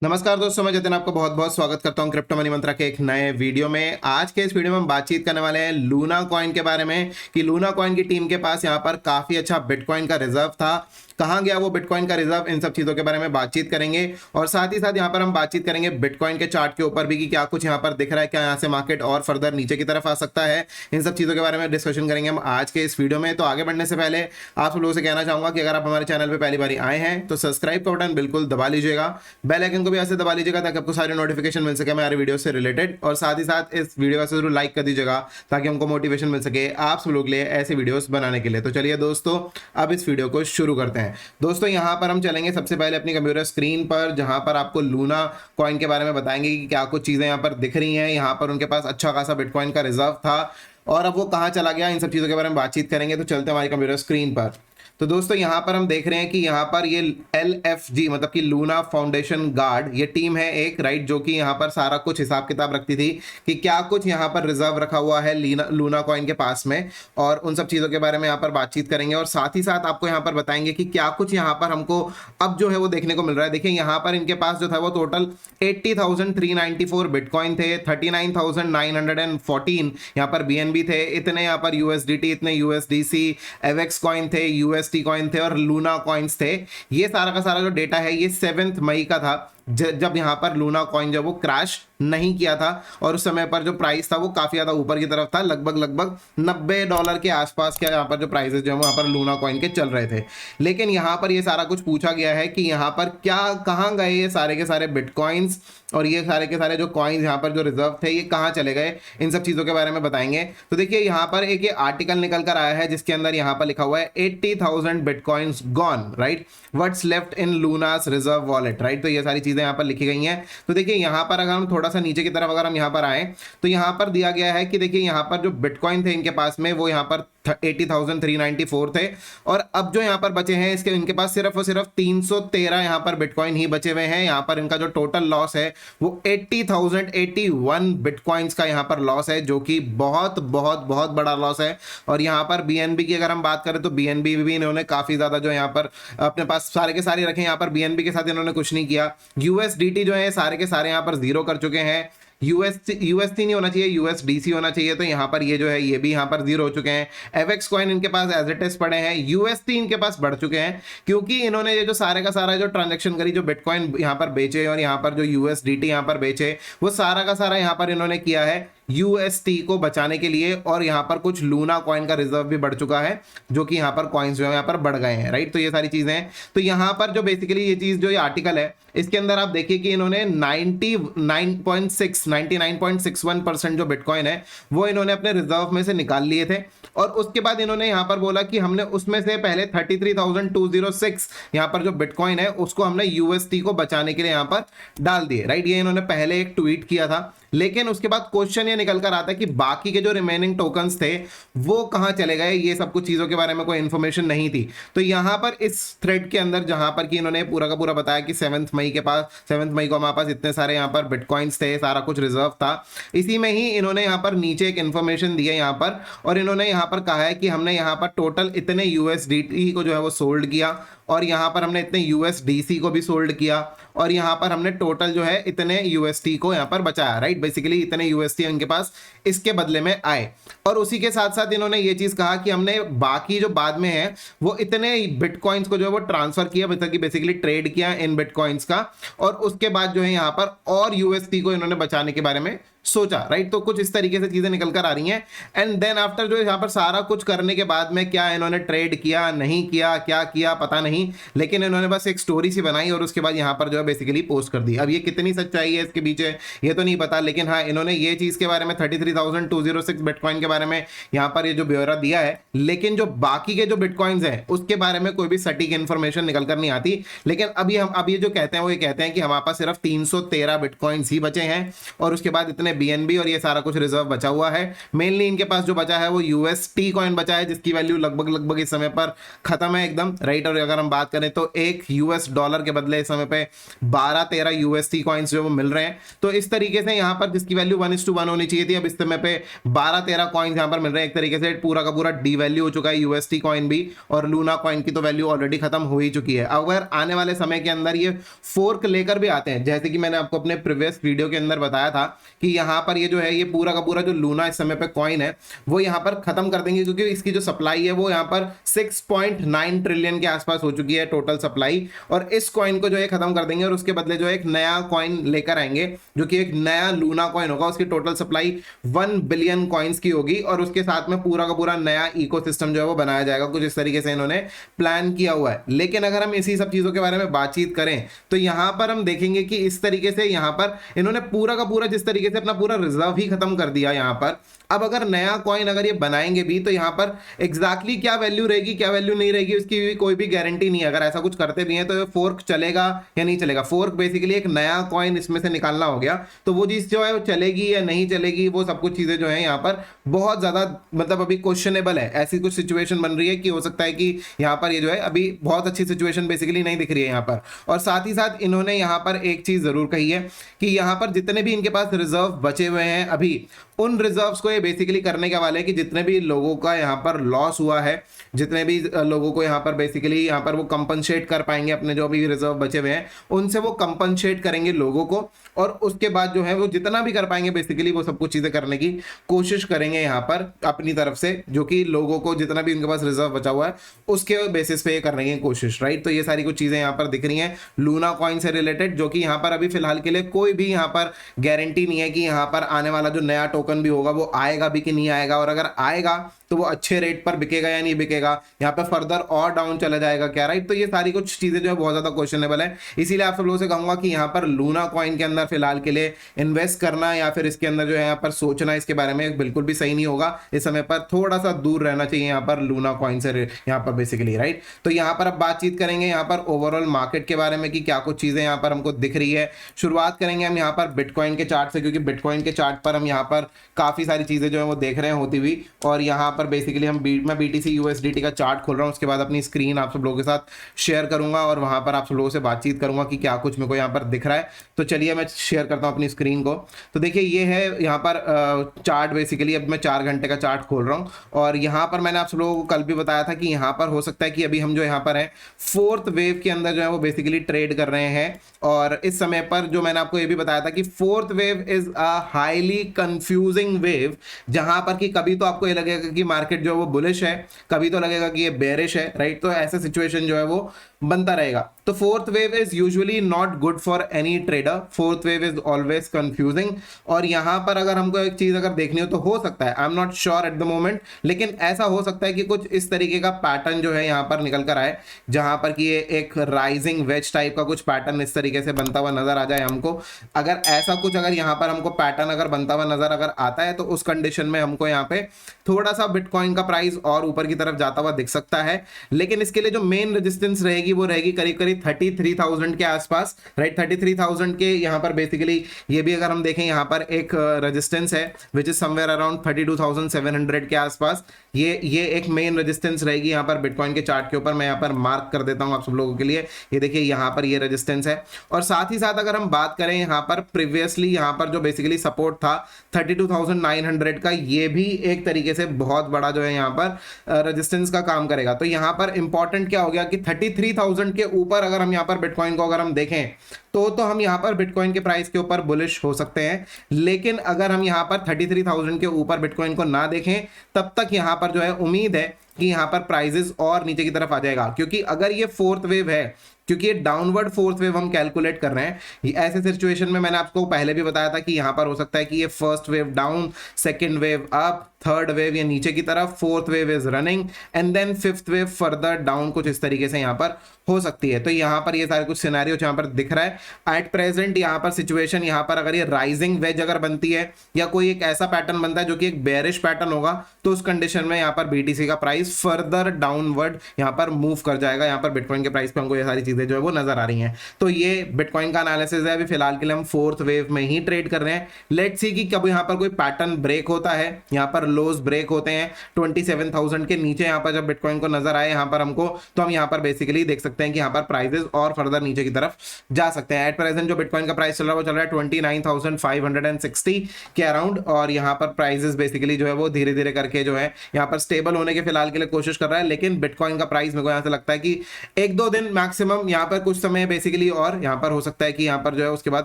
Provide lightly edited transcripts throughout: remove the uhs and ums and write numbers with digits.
नमस्कार दोस्तों, मैं जतिन आपका बहुत बहुत स्वागत करता हूं क्रिप्टो मनी मंत्रा के एक नए वीडियो में। आज के इस वीडियो में हम बातचीत करने वाले हैं लूना कॉइन के बारे में कि लूना कॉइन की टीम के पास यहां पर काफी अच्छा बिटकॉइन का रिजर्व था। कहां गया वो बिटकॉइन का रिजर्व, इन सब चीजों के बारे में बातचीत करेंगे। और साथ ही साथ यहां पर हम बातचीत करेंगे बिटकॉइन के चार्ट के ऊपर भी कि क्या कुछ यहां पर दिख रहा है, क्या यहां से मार्केट और फर्दर नीचे की तरफ आ सकता है। इन सब चीजों के बारे में डिस्कशन करेंगे हम आज के इस वीडियो में। तो आगे बढ़ने से पहले आप सब लोगों से कहना चाहूंगा कि अगर आप हमारे चैनल पर पहली बार आए हैं तो सब्सक्राइब का बटन बिल्कुल दबा लीजिएगा, बेल आइकन को भी ऐसे दबा लीजिएगा ताकि आपको सारी नोटिफिकेशन मिल सके हमारे वीडियो से रिलेटेड। और साथ ही साथ इस वीडियो को जरूर लाइक कर दीजिएगा ताकि हमको मोटिवेशन मिल सके आप सब लोग के लिए ऐसे वीडियोस बनाने के लिए। तो चलिए दोस्तों, अब इस वीडियो को शुरू करते हैं। दोस्तों यहां पर हम चलेंगे सबसे पहले अपनी कंप्यूटर स्क्रीन पर, जहां पर आपको लूना कॉइन के बारे में बताएंगे कि क्या कुछ चीजें यहां पर दिख रही हैं। यहां पर उनके पास अच्छा खासा बिटकॉइन का रिजर्व था और अब वो कहां चला गया, इन सब चीजों के बारे में बातचीत करेंगे। तो चलते हैं हमारी कंप्यूटर स्क्रीन पर। तो दोस्तों यहां पर हम देख रहे हैं कि यहां पर ये LFG मतलब कि लूना फाउंडेशन गार्ड ये टीम है एक, राइट, जो कि यहां पर सारा कुछ हिसाब किताब रखती थी कि क्या कुछ यहां पर रिजर्व रखा हुआ है लूना कॉइन के पास में, और उन सब चीजों के बारे में यहां पर बातचीत करेंगे। और साथ ही साथ आपको यहां पर बताएंगे कि क्या कुछ यहां पर हमको अब जो है वो देखने को मिल रहा है। देखिए यहां पर इनके पास जो था वो टोटल 80,394 बिटकॉइन थे, 39,914 यहां पर BNB थे, इतने यहां पर USDT, इतने USDC, एवेक्स कॉइन थे, UST कॉइन थे और लूना कॉइन्स थे। ये सारा का सारा जो डेटा है ये 7 मई का था, जब यहां पर लूना कॉइन जब वो क्रैश नहीं किया था। और उस समय पर जो प्राइस था वो काफी ज्यादा ऊपर की तरफ था, लगभग $90 के आसपास के यहाँ पर जो प्राइसेस जो है वहां पर लूना कॉइन के चल रहे थे। लेकिन यहां पर ये सारा कुछ पूछा गया है कि यहां पर क्या कहां गए ये सारे के सारे बिटकॉइंस और ये सारे के सारे जो कॉइन्स यहाँ पर जो रिजर्व थे ये कहाँ चले गए, इन सब चीजों के बारे में बताएंगे। तो देखिए यहाँ पर एक ये आर्टिकल निकल कर आया है जिसके अंदर यहाँ पर लिखा हुआ है 80,000 bitcoins gone, right, what's left in Luna's reserve wallet, right. तो ये सारी चीजें यहाँ पर लिखी गई हैं। तो देखिए यहाँ पर अगर हम थोड़ा सा नीचे की तरफ अगर हम यहाँ पर आए तो यहाँ पर दिया गया है कि देखिए यहाँ पर जो बिटकॉइन थे इनके पास में वो यहाँ पर 80,394 थे, और अब जो यहाँ पर बचे हैं इसके इनके पास सिर्फ और सिर्फ 313 यहाँ पर बिटकॉइन ही बचे हुए हैं। यहाँ पर इनका जो टोटल लॉस है वो 80,081 बिटकॉइंस का यहाँ पर लॉस है, जो कि बहुत बहुत बहुत बड़ा लॉस है। और यहाँ पर BNB की अगर हम बात करें तो BNB भी इन्होंने काफी ज्यादा जो यहाँ पर अपने पास सारे के सारे रखे, यहाँ पर BNB के साथ इन्होंने कुछ नहीं किया। USDT जो है सारे के सारे यहाँ पर जीरो कर चुके हैं। UST नहीं होना चाहिए, USDC होना चाहिए, तो यहाँ पर ये जो है ये भी यहाँ पर जीरो हो चुके हैं। एवेक्स कॉइन इनके पास एज इट इज पड़े हैं। UST इनके पास बढ़ चुके हैं क्योंकि इन्होंने ये जो सारे का सारा जो ट्रांजेक्शन करी, जो बिटकॉइन यहाँ पर बेचे और यहाँ पर जो USDT यहाँ पर बेचे, वो सारा का सारा यहाँ पर इन्होंने किया है UST को बचाने के लिए। और यहाँ पर कुछ लूना कॉइन का रिजर्व भी बढ़ चुका है, जो कि यहाँ पर कॉइन्स जो है यहाँ पर बढ़ गए हैं, राइट। तो ये सारी चीजें हैं। तो यहाँ पर जो बेसिकली ये चीज जो ये आर्टिकल है इसके अंदर आप देखिए कि इन्होंने 99.61% जो बिटकॉइन है वो इन्होंने अपने रिजर्व में से निकाल लिए थे। और उसके बाद इन्होंने यहाँ पर बोला कि हमने उसमें से पहले 33,206 यहाँ पर जो बिटकॉइन है उसको हमने UST को बचाने के लिए यहाँ पर डाल दिए, राइट। ये इन्होंने पहले एक ट्वीट किया था। लेकिन उसके बाद क्वेश्चन ये निकल कर आता है कि बाकी के जो रिमेनिंग टोकन्स थे वो कहां चले गए, ये सब कुछ चीजों के बारे में कोई इंफॉर्मेशन नहीं थी। तो यहां पर इस थ्रेड के अंदर जहां पर कि इन्होंने पूरा का पूरा बताया कि 7 मई को हमारे पास इतने सारे यहाँ पर बिटकॉइंस थे, सारा कुछ रिजर्व था। इसी में ही इन्होंने यहाँ पर नीचे एक इंफॉर्मेशन दी है यहाँ पर, और इन्होंने यहाँ पर कहा है कि हमने यहाँ पर टोटल इतने USDT को जो है वो सोल्ड किया, और यहाँ पर हमने इतने USDC को भी सोल्ड किया, और यहाँ पर हमने टोटल जो है इतने UST को यहाँ पर बचाया, राइट। बेसिकली इतने UST इनके पास इसके बदले में आए। और उसी के साथ साथ इन्होंने ये चीज कहा कि हमने बाकी जो बाद में है वो इतने बिटकॉइंस को जो है वो ट्रांसफर किया, बेसिकली ट्रेड किया इन बिटकॉइंस का, और उसके बाद जो है यहाँ पर और UST को इन्होंने बचाने के बारे में सोचा, राइट। तो कुछ इस तरीके से चीजें निकल कर आ रही हैं। एंड देन आफ्टर जो यहाँ पर सारा कुछ करने के बाद में क्या इन्होंने ट्रेड किया, नहीं किया, क्या किया पता नहीं, लेकिन इन्होंने बस एक स्टोरी सी बनाई और उसके बाद यहाँ पर जो है बेसिकली पोस्ट कर दी। अब ये कितनी सच्चाई है इसके पीछे ये तो नहीं पता, लेकिन हाँ इन्होंने ये चीज के बारे में 33,206 बिटकॉइन के बारे में यहाँ पर ये जो ब्यौरा दिया है। लेकिन जो बाकी के जो बिटकॉइंस हैं उसके बारे में कोई भी सटीक इन्फॉर्मेशन निकल कर नहीं आती। लेकिन अभी हम अब ये जो कहते हैं वो ये कहते हैं कि हमारे पास सिर्फ 313 बिटकॉइंस ही बचे हैं, और उसके बाद इतने बीएनबी और ये सारा कुछ रिजर्व बचा हुआ है। मेनली इनके पास जो बचा है वो यूएसटी कॉइन बचा है, जिसकी वैल्यू लगभग इस समय पर खत्म है एकदम, राइट। और अगर हम बात करें तो एक यूएस डॉलर के बदले इस समय पे 12-13 यूएसटी कॉइन्स जो वो मिल रहे हैं। तो इस तरीके से यहाँ पर जिसकी वैल्यू 1:1 होनी चाहिए थी, अब इस समय पे 12-13 कॉइन्स यहाँ पर मिल रहे हैं। एक तरीके से पूरा का पूरा डीवैल्यू हो चुका है यूएसटी कॉइन भी, और लूना कॉइन की तो वैल्यू ऑलरेडी खत्म हो ही चुकी है। अगर आने वाले समय के अंदर ये फोर्क लेकर भी आते हैं, जैसे कि मैंने आपको अपने प्रीवियस वीडियो के अंदर बताया था कि यहाँ पर ये जो है ये पूरा का पूरा जो लूना इस समय पे कॉइन है वो यहाँ पर खत्म कर देंगे, क्योंकि इसकी जो सप्लाई है वो यहाँ पर 6.9 ट्रिलियन के आसपास हो चुकी है टोटल सप्लाई। और इस कॉइन को जो है खत्म कर देंगे और उसके बदले जो है एक नया कॉइन लेकर आएंगे, जो कि एक नया लूना कॉइन होगा। उसकी टोटल सप्लाई 1 बिलियन कॉइन्स की होगी और उसके साथ में पूरा का पूरा नया इकोसिस्टम जो है वो बनाया जाएगा। कुछ इस तरीके से इन्होंने प्लान किया हुआ है। लेकिन अगर हम इसी सब चीजों के बारे में बातचीत करें तो यहां पर हम देखेंगे कि इस तरीके से यहां पर इन्होंने पूरा का पूरा जिस तरीके से अपना पूरा रिजर्व ही खत्म कर दिया यहां पर। अब अगर नया कॉइन अगर ये बनाएंगे भी तो यहां पर एग्जैक्टली क्या वैल्यू रहेगी क्या वैल्यू नहीं रहेगी उसकी भी कोई भी गारंटी नहीं है। अगर ऐसा कुछ करते भी हैं तो फोर्क चलेगा या नहीं चलेगा। फोर्क बेसिकली एक नया कॉइन इसमें से निकालना हो गया, तो वो चीज जो है वो चलेगी या नहीं चलेगी, वो सब कुछ चीजें जो है यहाँ पर बहुत ज्यादा मतलब अभी क्वेश्चनेबल है। ऐसी कुछ सिचुएशन बन रही है कि हो सकता है कि यहाँ पर ये जो है अभी बहुत अच्छी सिचुएशन बेसिकली नहीं दिख रही है यहाँ पर। और साथ ही साथ इन्होंने यहाँ पर एक चीज जरूर कही है कि यहाँ पर जितने भी इनके पास रिजर्व बचे हुए हैं अभी, उन रिजर्व्स को ये बेसिकली करने के वाले हैं कि जितने भी लोगों का यहाँ पर लॉस हुआ है, जितने भी लोगों को यहाँ पर बेसिकली यहाँ पर वो कंपनसेट कर पाएंगे अपने जो भी रिजर्व बचे हुए हैं उनसे वो कंपनसेट करेंगे लोगों को। और उसके बाद जो है वो जितना भी कर पाएंगे बेसिकली वो सब कुछ चीजें करने की कोशिश करेंगे यहाँ पर अपनी तरफ से, जो कि लोगों को जितना भी उनके पास रिजर्व बचा हुआ है उसके बेसिस पे ये करने की कोशिश, राइट। तो ये सारी कुछ चीजें यहाँ पर दिख रही हैं लूना कॉइन से रिलेटेड, जो कि यहाँ पर अभी फिलहाल के लिए कोई भी यहाँ पर गारंटी नहीं है कि यहाँ पर आने वाला जो नया टोकन भी होगा वो आएगा भी कि नहीं आएगा, और अगर आएगा तो वो अच्छे रेट पर बिकेगा या नहीं बिकेगा, यहाँ पे फर्दर और डाउन चला जाएगा क्या, राइट। तो ये सारी कुछ चीजें जो है बहुत ज्यादा क्वेश्चनेबल है। इसीलिए आप सब लोगों से कहूंगा कि यहाँ पर लूना कॉइन के अंदर फिलहाल के लिए इन्वेस्ट करना या फिर इसके अंदर जो है यहाँ पर सोचना इसके बारे में बिल्कुल भी सही नहीं होगा। इस समय पर थोड़ा सा दूर रहना चाहिए यहाँ पर लूना कॉइन से यहाँ पर बेसिकली, राइट। तो यहाँ पर अब बातचीत करेंगे यहाँ पर ओवरऑल मार्केट के बारे में कि क्या कुछ चीजें यहाँ पर हमको दिख रही है। शुरुआत करेंगे हम यहाँ पर बिटकॉइन के चार्ट से, क्योंकि बिटकॉइन के चार्ट पर हम यहाँ पर काफी सारी चीजें जो है वो देख रहे हैं होती हुई। और यहाँ पर बेसिकली मैं BTC USDT का चार्ट खोल रहा हूँ, उसके बाद अपनी स्क्रीन आप सब लोगों के साथ शेयर करूंगा और वहां पर आप सब लोगों से बातचीत करूंगा कि क्या कुछ मेरे को यहाँ पर दिख रहा है। तो चलिए मैं शेयर करता हूँ अपनी स्क्रीन को। तो देखिए ये है यहाँ पर चार्ट बेसिकली। अब मैं 4 घंटे का चार्ट खोल रहा हूँ और यहाँ पर मैंने आप सब लोगों को कल भी बताया था कि यहाँ पर हो सकता है कि अभी हम जो यहाँ पर है फोर्थ वेव के अंदर जो है वो बेसिकली ट्रेड कर रहे हैं। और इस समय पर जो मैंने आपको ये भी बताया था कि fourth wave is a highly confusing wave, जहां पर कि कभी तो आपको ये लगेगा कि मार्केट जो है वो बुलिश है, कभी तो लगेगा कि ये बेरिश है, राइट। तो ऐसा सिचुएशन जो है वो बनता रहेगा। तो fourth wave is usually not good for any trader. Fourth wave is always confusing. और यहां पर अगर हमको एक चीज अगर देखनी हो तो हो सकता है, I am not sure at the moment, लेकिन ऐसा हो सकता है कि कुछ इस तरीके का पैटर्न जो है यहां पर निकल कर आए, जहां पर कि ये एक राइजिंग वेज टाइप का कुछ पैटर्न इस तरीके से बनता हुआ नजर आ जाए हमको। अगर ऐसा कुछ अगर यहाँ पर हमको पैटर्न अगर बनता हुआ नजर अगर आता है तो उस कंडीशन में हमको यहाँ पे थोड़ा सा बिटकॉइन का प्राइस और ऊपर की तरफ जाता हुआ दिख सकता है। लेकिन इसके लिए जो मेन रेजिस्टेंस रहेगी वो रहेगी करीब करीब 33,000 के आसपास, राइट। 33,000 के यहाँ पर बेसिकली ये भी अगर हम देखें यहाँ पर एक रेजिस्टेंस है विच इज समवेयर अराउंड 32,700 के आसपास। ये एक मेन रेजिस्टेंस रहेगी यहाँ पर बिटकॉइन के चार्ट के ऊपर। मैं यहाँ पर मार्क कर देता हूँ आप सब लोगों के लिए। ये देखिए यहाँ पर ये रेजिस्टेंस है। और साथ ही साथ अगर हम बात करें यहाँ पर प्रीवियसली यहाँ पर जो बेसिकली सपोर्ट था 32,900 का, ये भी एक तरीके से बहुत बड़ा जो है यहाँ पर रेजिस्टेंस का काम करेगा। तो यहाँ पर इंपॉर्टेंट क्या हो गया कि 33,000 के ऊपर अगर हम यहाँ पर बिटकॉइन को अगर हम देखें तो हम यहाँ पर बिटकॉइन के प्राइस के ऊपर बुलिश हो सकते हैं। लेकिन अगर हम यहाँ पर 33,000 के ऊपर बिटकॉइन को ना देखें तब तक यहाँ पर जो है उम्मीद है कि यहाँ पर प्राइजेस और नीचे की तरफ आ जाएगा। क्योंकि अगर ये फोर्थ वेव है, क्योंकि ये डाउनवर्ड फोर्थ वेव हम कैलकुलेट कर रहे हैं, ऐसे सिचुएशन में मैंने आपको पहले भी बताया था कि यहाँ पर हो सकता है कि ये first wave down, second wave up, third wave ये नीचे की तरफ, fourth wave is running and then fifth wave further down, कुछ इस तरीके से यहाँ पर हो सकती है। तो यहाँ पर ये सारे कुछ सिनेरियो यहाँ पर दिख रहा है एट प्रेजेंट। यहाँ पर सिचुएशन यहाँ पर अगर ये राइजिंग वेज अगर बनती है या कोई एक ऐसा पैटर्न बनता है जो कि एक बेरिश पैटर्न होगा, तो उस कंडीशन में यहाँ पर BTC का प्राइस प्राइस फर्दर डाउनवर्ड यहाँ पर मूव कर जाएगा। यहाँ पर बिटकॉइन के प्राइस पे हमको ये सारी चीजें जो है वो नजर आ रही हैं। तो ये बिटकॉइन का एनालिसिस है। अभी फिलहाल के लिए हम फोर्थ वेव में ही ट्रेड कर रहे हैं। लेट्स सी कि कब यहाँ पर कोई पैटर्न ब्रेक होता है, यहाँ पर लोज ब्रेक होते हैं 27,000 के नीचे, यहाँ पर जब बिटकॉइन को नजर आए यहाँ पर हमको, तो हम यहाँ पर बेसिकली देख सकते हैं कि यहाँ पर प्राइसेस और फर्दर नीचे की तरफ जा सकते हैं। एट प्रेजेंट जो बिटकॉइन का प्राइस चल रहा है वो चल रहा है 29,560 के अराउंड, और यहाँ पर प्राइसेस बेसिकली जो है वो धीरे धीरे करके जो है यहाँ पर स्टेबल होने की फिलहाल के लिए कोशिश कर रहा है। लेकिन बिटकॉइन का प्राइस मेरे को यहाँ से लगता है कि 1-2 दिन मैक्सिमम यहाँ पर कुछ समय बेसिकली, और यहाँ पर हो सकता है कि यहाँ पर जो है उसके बाद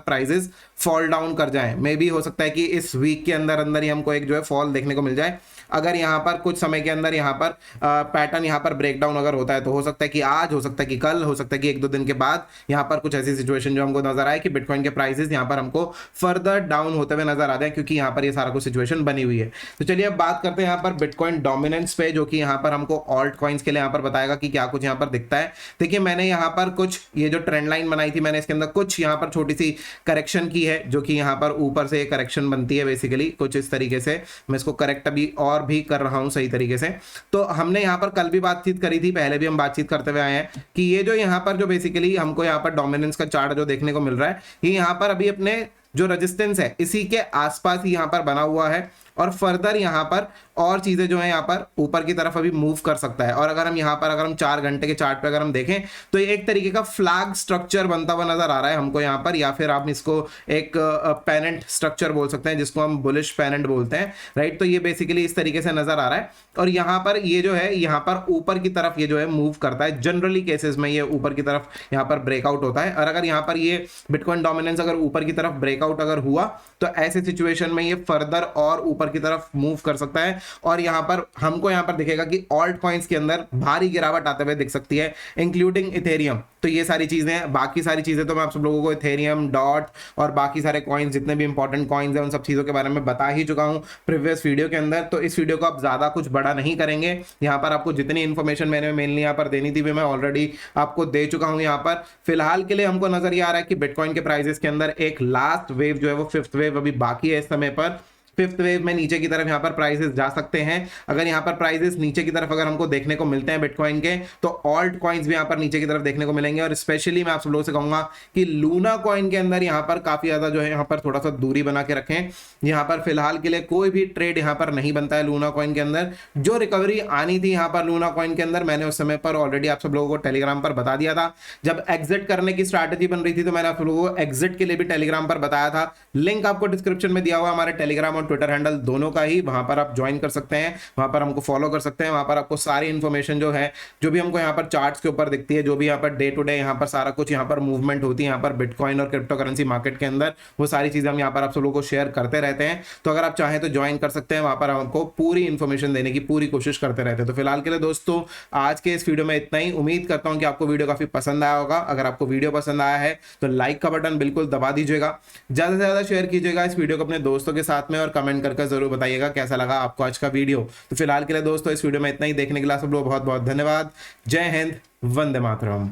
प्राइसेस फॉल डाउन कर जाएं। मे भी हो सकता है कि इस वीक के अंदर अंदर ही हमको एक जो है फॉल देखने को मिल जाए। अगर यहाँ पर कुछ समय के अंदर यहाँ पर पैटर्न यहाँ पर ब्रेकडाउन अगर होता है तो हो सकता है कि आज, हो सकता है कि कल, हो सकता है कि 1-2 दिन के बाद यहाँ पर कुछ ऐसी सिचुएशन जो हमको नजर आए कि बिटकॉइन के प्राइसेस यहाँ पर हमको फर्दर डाउन होते हुए नजर आ जाए, क्योंकि यहाँ पर ये सारा कुछ सिचुएशन बनी हुई है। तो चलिए अब बात करते हैं यहाँ पर बिटकॉइन डोमिनेंस पे, जो कि यहाँ पर हमको ऑल्ट कॉइन्स के लिए यहाँ पर बताएगा कि क्या कुछ यहाँ पर दिखता है। देखिए मैंने यहाँ पर कुछ ये जो ट्रेंड लाइन बनाई थी, मैंने इसके अंदर कुछ यहाँ पर छोटी सी करेक्शन की है, जो कि यहाँ पर ऊपर से करेक्शन बनती है बेसिकली कुछ इस तरीके से। मैं इसको करेक्ट अभी और भी कर रहा हूँ सही तरीके से। तो हमने यहाँ पर कल भी बातचीत करी थी, पहले भी हम बातचीत करते हुए आए हैं कि ये जो यहाँ पर जो बेसिकली हमको यहाँ पर डोमिनेंस का चार्ट जो देखने को मिल रहा है, ये यहाँ पर अभी अपने जो रेजिस्टेंस है इसी के आसपास ही यहाँ पर बना हुआ है, और फर्दर यहाँ पर और चीजें जो है यहाँ पर ऊपर की तरफ अभी मूव कर सकता है। और अगर हम यहाँ पर अगर हम 4 घंटे के चार्ट पे अगर हम देखें तो ये एक तरीके का फ्लैग स्ट्रक्चर बनता हुआ नजर आ रहा है हमको यहाँ पर, या फिर आप इसको एक पेनेंट स्ट्रक्चर बोल सकते हैं, जिसको हम बुलिश पेनेंट बोलते हैं, राइट। तो ये बेसिकली इस तरीके से नजर आ रहा है, और यहाँ पर ये जो है यहाँ पर ऊपर की तरफ ये जो है मूव करता है। जनरली केसेस में ये ऊपर की तरफ यहाँ पर ब्रेकआउट होता है, और अगर यहाँ पर ये बिटकॉइन डोमिनेंस अगर ऊपर की तरफ ब्रेकआउट अगर हुआ तो ऐसे सिचुएशन में ये फर्दर और ऊपर की तरफ मूव कर सकता है। और यहाँ पर हमको यहाँ पर दिखेगा कि ऑल्ट कॉइन्स के अंदर भारी गिरावट आते हुए दिख सकती है, इंक्लूडिंग इथेरियम। तो ये सारी चीजें, बाकी सारी चीजें तो मैं आप सब लोगों को इथेरियम, डॉट और बाकी सारे कॉइन्स, जितने भी इंपॉर्टेंट कॉइन्स हैं, उन सब चीजों के बारे में बता ही चुका हूं प्रीवियस वीडियो के अंदर। तो इस वीडियो को आप ज्यादा कुछ बड़ा नहीं करेंगे। यहाँ पर आपको जितनी इन्फॉर्मेशन मैंने मेनली यहाँ पर देनी थी मैं ऑलरेडी आपको दे चुका हूं। यहाँ पर फिलहाल के लिए हमको नजर आ रहा है कि बिटकॉइन के प्राइसेस के अंदर एक लास्ट वेव जो है वो 5th वेव अभी बाकी है इस समय पर। 5th वेव में नीचे की तरफ यहाँ पर प्राइसेस जा सकते हैं। अगर यहाँ पर प्राइसेस नीचे की तरफ अगर हमको देखने को मिलते हैं बिटकॉइन के, तो ऑल्ट कॉइन्स भी यहाँ पर नीचे की तरफ देखने को मिलेंगे। और स्पेशली मैं आप सब लोगों से कहूंगा कि लूना कॉइन के अंदर यहाँ पर काफी ज्यादा जो है यहाँ पर थोड़ा सा दूरी बना के रखें। यहाँ पर फिलहाल के लिए कोई भी ट्रेड यहाँ पर नहीं बनता है लूना कॉइन के अंदर। जो रिकवरी आनी थी यहाँ पर लूना कॉइन के अंदर, मैंने उस समय पर ऑलरेडी आप सब लोगों को टेलीग्राम पर बता दिया था। जब एग्जिट करने की स्ट्रैटेजी बन रही थी तो मैंने आप लोगों को एग्जिट के लिए भी टेलीग्राम पर बताया था। लिंक आपको डिस्क्रिप्शन में दिया हुआ हमारे टेलीग्राम और ट्विटर हैंडल दोनों का ही, वहां पर आप ज्वाइन कर सकते हैं, वहां पर हमको फॉलो कर सकते हैं। वहां पर आपको सारी इन्फॉर्मेशन जो है, जो भी हमको यहाँ पर चार्ट्स के ऊपर दिखती है, जो भी यहाँ पर डे टू डे यहाँ पर सारा कुछ यहाँ पर मूवमेंट होती है यहाँ पर बिटकॉइन और क्रिप्टो करेंसी मार्केट के अंदर, वो सारी चीजें हम यहाँ पर आप सब लोगों को शेयर करते रहते हैं। तो अगर आप चाहें तो ज्वाइन कर सकते हैं, वहां पर हमको पूरी इन्फॉर्मेशन देने की पूरी कोशिश करते रहते हैं। तो फिलहाल के लिए दोस्तों आज के इस वीडियो में इतना ही। उम्मीद करता हूं कि आपको वीडियो काफी पसंद आया होगा। अगर आपको वीडियो पसंद आया है तो लाइक का बटन बिल्कुल दबा दीजिएगा, ज्यादा से ज्यादा शेयर कीजिएगा इस वीडियो को अपने दोस्तों के साथ में, और कमेंट करके जरूर बताइएगा कैसा लगा आपको आज का वीडियो। तो फिलहाल के लिए दोस्तों इस वीडियो में इतना ही। देखने के लिए सब लोग बहुत बहुत धन्यवाद। जय हिंद, वंदे मातरम।